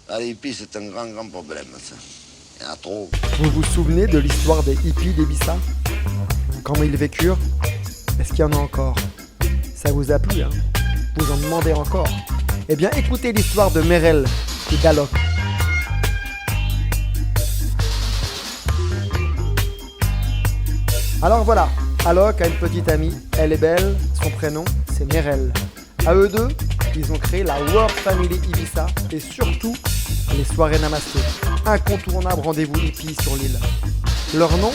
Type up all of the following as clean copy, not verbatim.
Les hippies, c'est un grand, grand problème, ça. Il y en a trop. Vous vous souvenez de l'histoire des hippies d'Ibiza? Comment ils vécurent? Est-ce qu'il y en a encore? Ça vous a plu, hein? Vous en demandez encore? Eh bien, écoutez l'histoire de Merel et d'Alok. Alors voilà, Alok a une petite amie, elle est belle, son prénom c'est Merel. À eux deux, ils ont créé la World Family Ibiza et surtout les soirées Namasté, incontournable rendez-vous hippie sur l'île. Leur nom,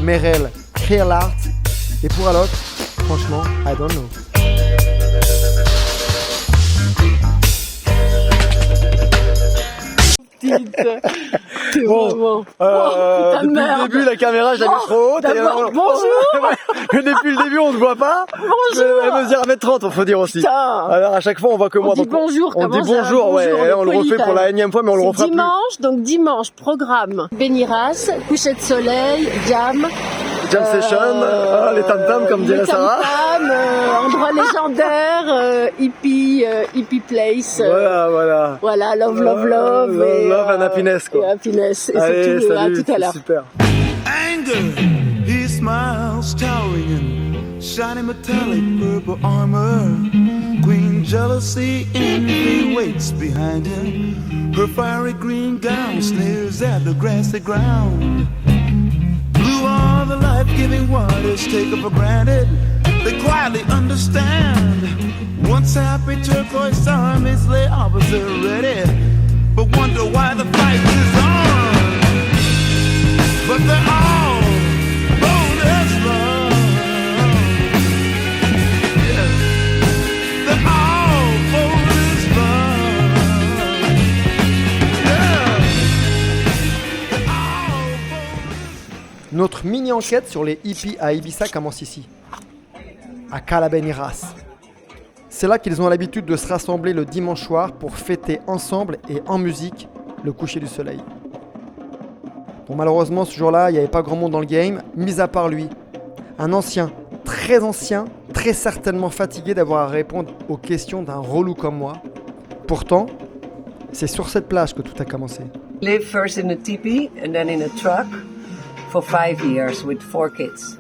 Merel, Clear L'Art, et pour Alok, franchement, I don't know. Bon, Depuis le début, la caméra, je la mets trop haute. Bonjour. Depuis le début, on ne voit pas. Bonjour. Elle mesure 1m30, faut dire aussi. Putain. Alors à chaque fois, on voit que moi. On dit bonjour. On dit comment ça bonjour, ouais. Bonjour, On le refait pour la énième fois, mais on le refera plus. Dimanche, programme. Béniras, coucher de soleil, jam. Jam session, les tam-tams, comme dirait Sarah. Endroit légendaire, hippie place. Voilà. Voilà, love. Love and happiness, quoi. Et happiness. Et Allez, c'est tout, salut, à tout à l'heure. super. Anger, he smiles, towering in shiny metallic purple armor. Queen jealousy, envy waits behind him. Her fiery green gown sneers at the grassy ground. Blue are the life-giving waters taken for granted. They quietly understand. Once happy turquoise armies lay opposite ready, but wonder why the fight is on. But they're all bold as love. Yeah. They're all bold as love. Yeah. They're all bold. Notre mini-enquête sur les hippies à Ibiza commence ici, à Cala Beniras. C'est là qu'ils ont l'habitude de se rassembler le dimanche soir pour fêter ensemble et en musique le coucher du soleil. Bon, malheureusement, ce jour-là, il n'y avait pas grand monde dans le game, mis à part lui. Un ancien, très certainement fatigué d'avoir à répondre aux questions d'un relou comme moi. Pourtant, c'est sur cette plage que tout a commencé. Lived first in a teepee and then in a truck for 5 years with 4 kids.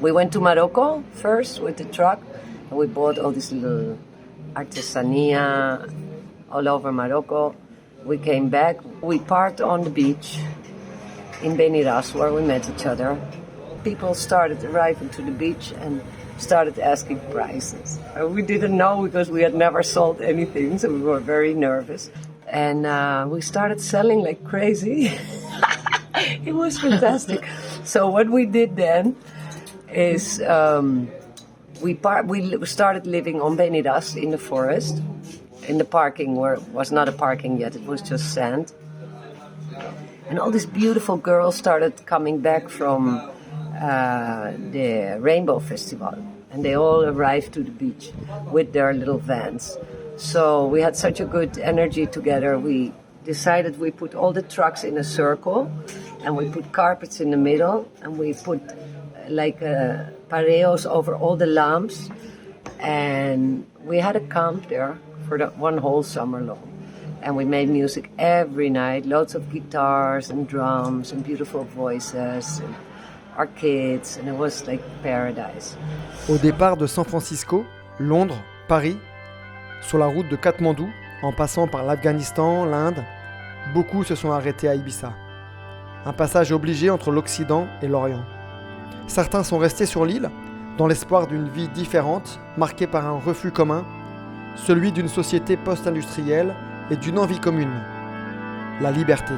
We went to Morocco first with the truck and we bought all this little artesania all over Morocco. We came back, we parked on the beach in Beniras where we met each other. People started arriving to the beach and started asking prices. We didn't know because we had never sold anything, so we were very nervous. And we started selling like crazy. It was fantastic. So what we did then is we started living on Beniras in the forest, in the parking where it was not a parking yet, it was just sand. And all these beautiful girls started coming back from the Rainbow Festival. And they all arrived to the beach with their little vans. So we had such a good energy together. We decided we put all the trucks in a circle and we put carpets in the middle and we put like pareos over all the lamps. And we had a camp there for one whole summer long. And we made music every night, lots of guitars and drums and beautiful voices and our kids, and it was like paradise. Au départ de San Francisco, Londres, Paris, sur la route de Katmandou, en passant par l'Afghanistan, l'Inde, beaucoup se sont arrêtés à Ibiza. Un passage obligé entre l'Occident et l'Orient. Certains sont restés sur l'île, dans l'espoir d'une vie différente, marquée par un refus commun, celui d'une société post-industrielle et d'une envie commune, la liberté.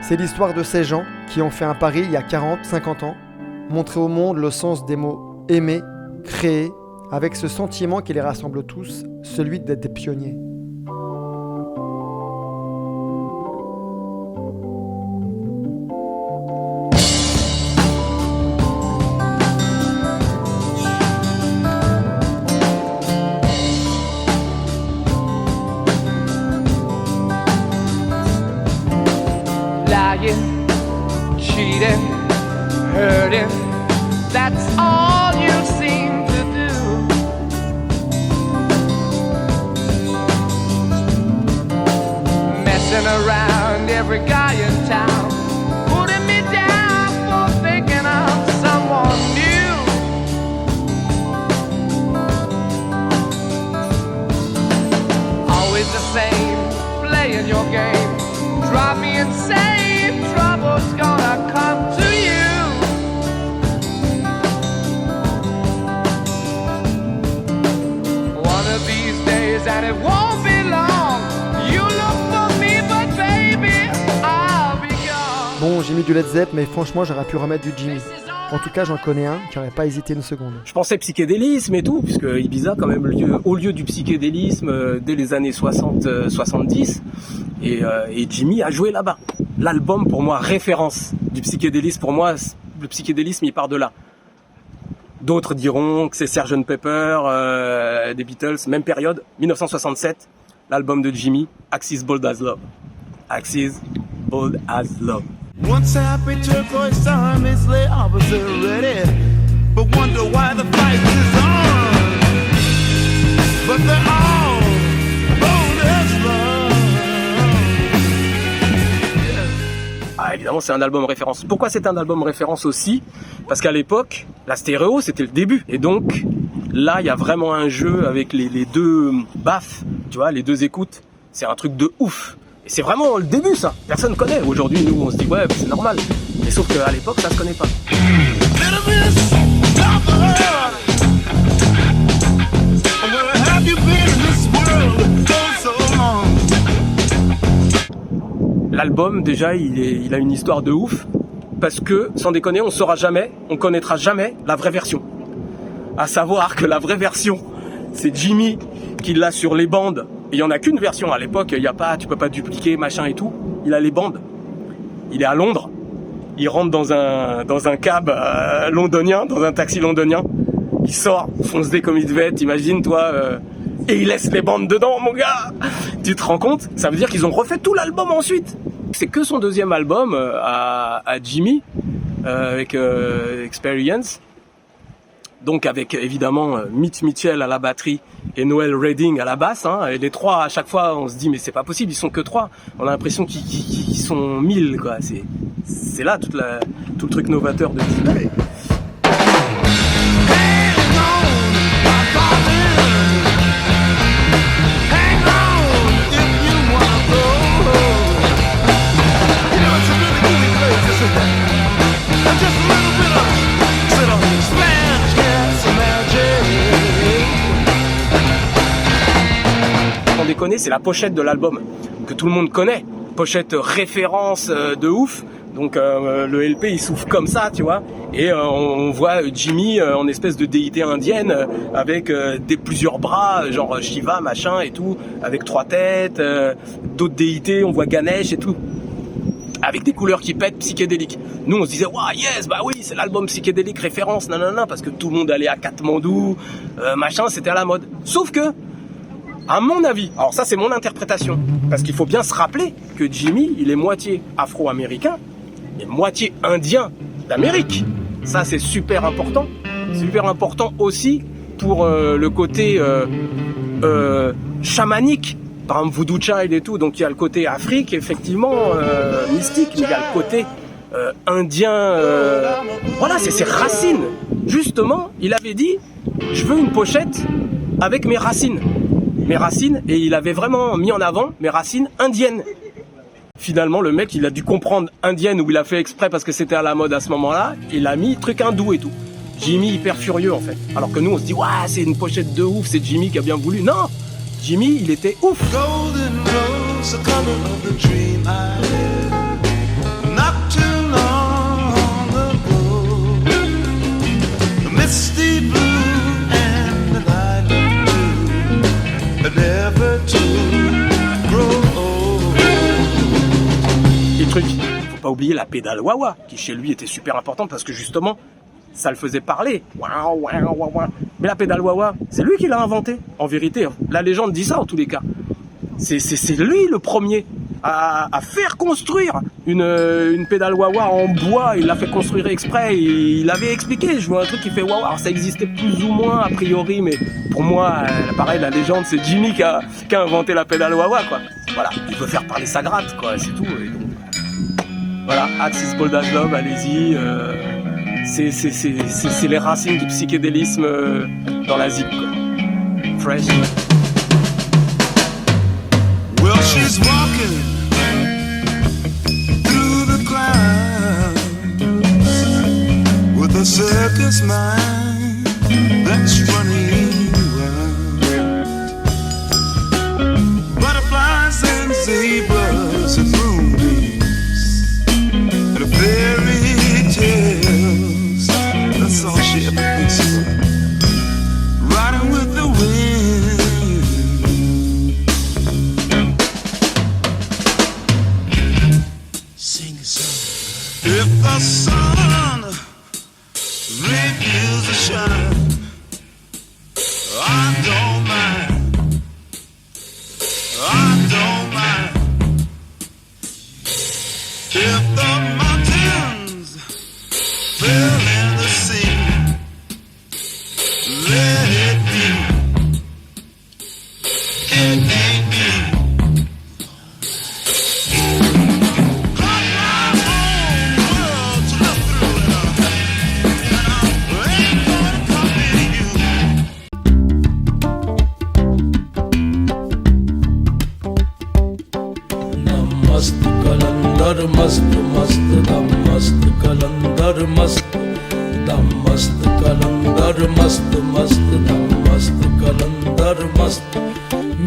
C'est l'histoire de ces gens qui ont fait un pari il y a 40, 50 ans, montrer au monde le sens des mots aimer, créer, avec ce sentiment qui les rassemble tous, celui d'être des pionniers. Lying, cheating, hurting, that's all you seem to do. chasing around every guy in town, putting me down for thinking I'm someone new. Always the same, playing your game, drive me insane, trouble's gonna come to you. One of these days, and it won't be long, you look for me, but baby, I'll be gone. Bon, j'ai mis du Led Zepp, mais franchement, j'aurais pu remettre du Jimmy. En tout cas, j'en connais un qui aurait pas hésité une seconde. Je pensais psychédélisme et tout, puisque Ibiza, quand même, au lieu du psychédélisme dès les années 60-70, et Jimmy a joué là-bas. L'album, pour moi, référence du psychédélisme. Pour moi, le psychédélisme, il part de là. D'autres diront que c'est Sgt. Pepper, des Beatles, même période, 1967, l'album de Jimmy, Axis Bold as Love. Axis Bold as Love. Once happy turquoise armies lay opposite ready, but wonder why the fight is on. But they're all bold as love. Ah, évidemment, c'est un album référence. Pourquoi c'est un album référence aussi? Parce qu'à l'époque, la stéréo, c'était le début. Et donc, là, il y a vraiment un jeu avec les deux baffes, tu vois, les deux écoutes. C'est un truc de ouf. Et c'est vraiment le début, ça. Personne connaît. Aujourd'hui, nous, on se dit, ouais, c'est normal. Mais sauf qu'à l'époque, ça se connaît pas. L'album, déjà, il a une histoire de ouf. Parce que, sans déconner, on connaîtra jamais la vraie version. À savoir que la vraie version, c'est Jimmy qui l'a sur les bandes. Et il y en a qu'une version à l'époque, tu peux pas dupliquer, machin et tout. Il a les bandes. Il est à Londres. Il rentre dans un cab londonien, dans un taxi londonien. Il sort, foncé comme il devait être, imagine toi. Et il laisse les bandes dedans, mon gars. Tu te rends compte? Ça veut dire qu'ils ont refait tout l'album ensuite. C'est que son deuxième album à Jimmy, avec Experience. Donc avec évidemment Mitch Mitchell à la batterie et Noel Redding à la basse. Hein, et les trois, à chaque fois, on se dit mais c'est pas possible, ils sont que trois. On a l'impression qu'ils sont 1000, quoi. C'est là tout le truc novateur de Jimmy. Déconner, c'est la pochette de l'album que tout le monde connaît, pochette référence de ouf. Donc le LP il s'ouvre comme ça, tu vois, et on voit Jimmy en espèce de déité indienne avec plusieurs bras, genre Shiva machin et tout, avec 3 têtes, d'autres déités, on voit Ganesh et tout, avec des couleurs qui pètent, psychédéliques. Nous on se disait waouh yes, bah oui c'est l'album psychédélique référence, nanana, parce que tout le monde allait à Katmandou, machin, c'était à la mode. Sauf que à mon avis, alors ça c'est mon interprétation, parce qu'il faut bien se rappeler que Jimmy, il est moitié afro-américain et moitié indien d'Amérique. Ça c'est super important aussi pour le côté chamanique, par exemple Voodoo Child et tout, donc il y a le côté Afrique effectivement, mystique, mais il y a le côté indien, voilà c'est ses racines. Justement, il avait dit, je veux une pochette avec mes racines, et il avait vraiment mis en avant mes racines indiennes. Finalement, le mec, il a dû comprendre indienne, ou il a fait exprès parce que c'était à la mode à ce moment-là, il a mis truc hindou et tout. Jimmy hyper furieux en fait. Alors que nous, on se dit, ouais, c'est une pochette de ouf, c'est Jimmy qui a bien voulu. Non, Jimmy, il était ouf. Golden rose, the color of the dream I lived not too long ago. The misty blue and the light blue, never to grow old. Et truc, faut pas oublier la pédale wah-wah, qui chez lui était super importante parce que justement, ça le faisait parler. Mais la pédale wah-wah, c'est lui qui l'a inventé. En vérité, la légende dit ça en tous les cas. C'est lui le premier à faire construire une pédale wah-wah en bois. Il l'a fait construire exprès. Il avait expliqué, je vois un truc qui fait wah-wah. Alors ça existait plus ou moins a priori, mais pour moi, pareil, la légende, c'est Jimmy qui a inventé la pédale wah-wah, quoi. Voilà, il veut faire parler sa gratte, quoi, c'est tout. Et donc, voilà, Axis Bold as Love, allez-y. C'est les racines du psychédélisme dans la zik, quoi. Fresh. Well, she's walking through the clouds with a circus mind that's running wild. Butterflies and zebras and moonbeams and fairy tales. That's all she ever thinks about. Riding with the wind. If the sun refuses to shine, I don't mind. I don't mind. If the mountains fell in the sea, let it be. It ain't me. मस्त मस्त दम मस्त कलंदर मस्त दम मस्त कलंदर मस्त मस्त दम मस्त कलंदर मस्त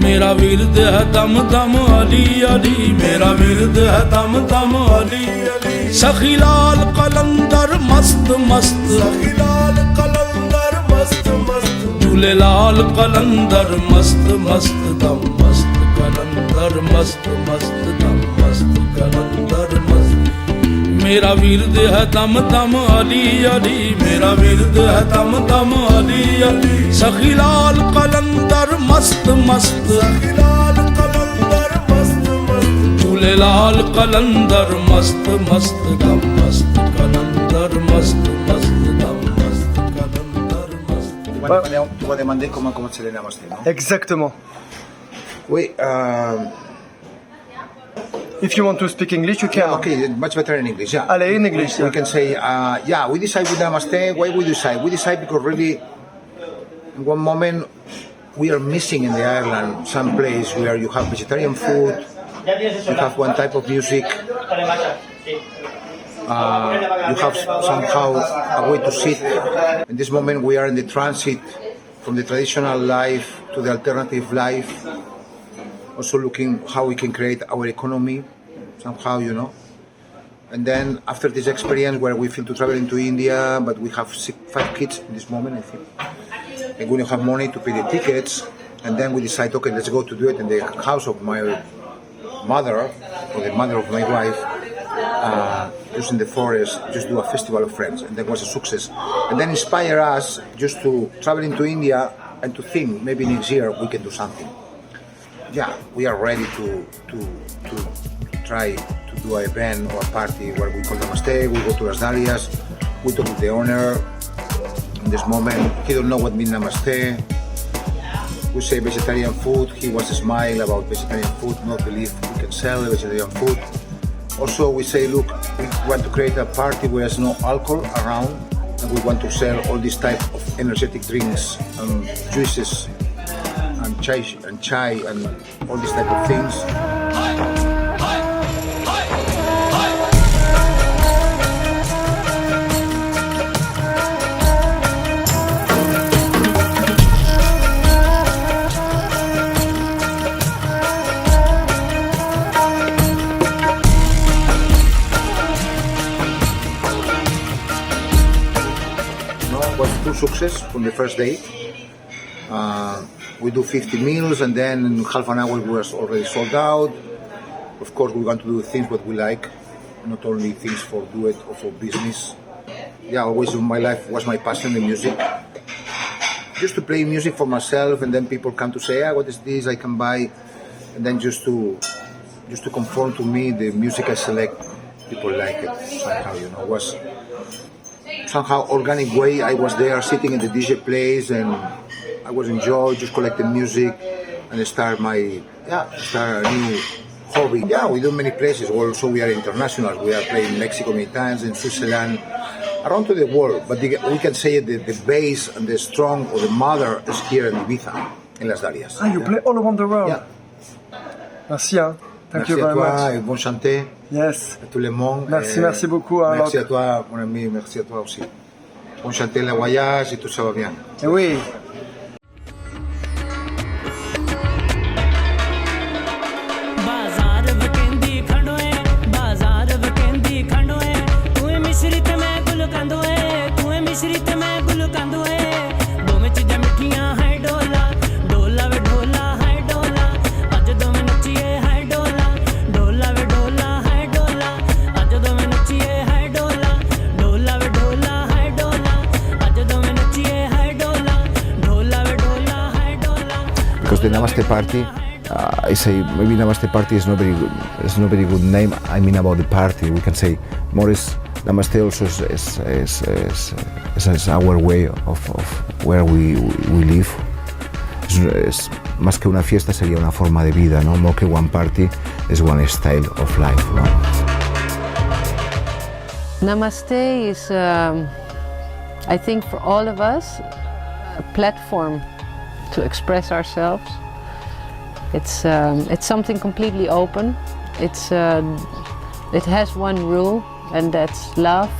मेरा विरद है दम दम अली अली मेरा विरद है दम दम अली अली सखी लाल कलंदर मस्त मस्त सखी लाल कलंदर मस्त मस्त झूले लाल कलंदर मस्त मस्त दम मस्त कलंदर मस्त मस्त दम मस्त कलंदर मस्त मेरा विरद है दम दम अली अली मेरा विरद है दम दम अली अली सखी लाल कलंदर मस्त मस्त सखी लाल कलंदर मस्त मस्त झूले लाल कलंदर मस्त मस्त दम मस्त कलंदर मस्त मस्त दम मस्त कलंदर मस्त Tu vas demander comment c'est les namasté, non? Exactement. Oui, If you want to speak English, you can. okay, much better in English, yeah. Allez, in English. We can say, yeah, we decide with Namaste. Why we decide? We decide because really, in one moment, we are missing in the island some place where you have vegetarian food, you have one type of music, you have somehow a way to sit. In this moment, we are in the transit from the traditional life to the alternative life. Also looking how we can create our economy somehow, you know. And then after this experience where we feel to travel into India, but we have 5 kids in this moment, I think, and we don't have money to pay the tickets, and then we decide, okay, let's go to do it in the house of my mother, or the mother of my wife, just in the forest, just do a festival of friends, and that was a success. And then inspire us just to travel into India and to think maybe next year we can do something. Yeah, we are ready to try to do an event or a party where we call Namaste, we go to Las Dalias, we talk with the owner. In this moment, he don't know what means Namaste. We say vegetarian food, he was a smile about vegetarian food, not believe we can sell vegetarian food. Also, we say, look, we want to create a party where there's no alcohol around, and we want to sell all these type of energetic drinks and juices and chai and all these type of things. Was full success from the first day. We do 50 meals and then in half an hour we were already sold out. Of course we want to do things what we like, not only things for do it or for business. Yeah, always in my life was my passion, the music. Just to play music for myself and then people come to say, what is this, I can buy and then just to conform to me the music I select, people like it somehow, you know. Was somehow organic way. I was there sitting in the DJ place and I was enjoying just collecting music and start a new hobby. Yeah, we do many places. Also, we are international. We are playing Mexico many times, in Switzerland, around to the world. But we can say that the base and the strong or the mother is here in Ibiza, in Las Dalias. Ah, you play all around the world. Yeah. Merci, hein. Thank Merci you à very toi much. et bon chanté Yes. à tout le monde. Merci beaucoup. Hein, merci Locke. à toi, mon ami, merci à toi aussi. Bon chanté le voyage et tout ça va bien. Eh oui. बाजार वकेंदी खंडोए बाजार वकेंदी खंडोए तू मिश्रित मैं गुल कंदोए तू मिश्रित मैं गुल कंदोए दो में चीज़ मिठियां है डोला डोला वे डोला है डोला अज दो में नचिए है डोला डोला वे डोला है डोला अज दो में नचिए है डोला डोला वे डोला है डोला अज दो में नचिए है डोला डोला वे डोला है डोला. Because the Namaste Party, I say maybe Namaste Party is not very good. It's not very good name. I mean about the party. We can say more is Namaste also is our way of where we live. Es más que una fiesta sería una forma de vida, no? More que one party is one style of life. No? Namaste is, I think, for all of us, a platform to express ourselves. It's something completely open. It has one rule, and that's love.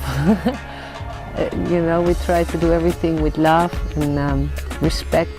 You know, we try to do everything with love and respect.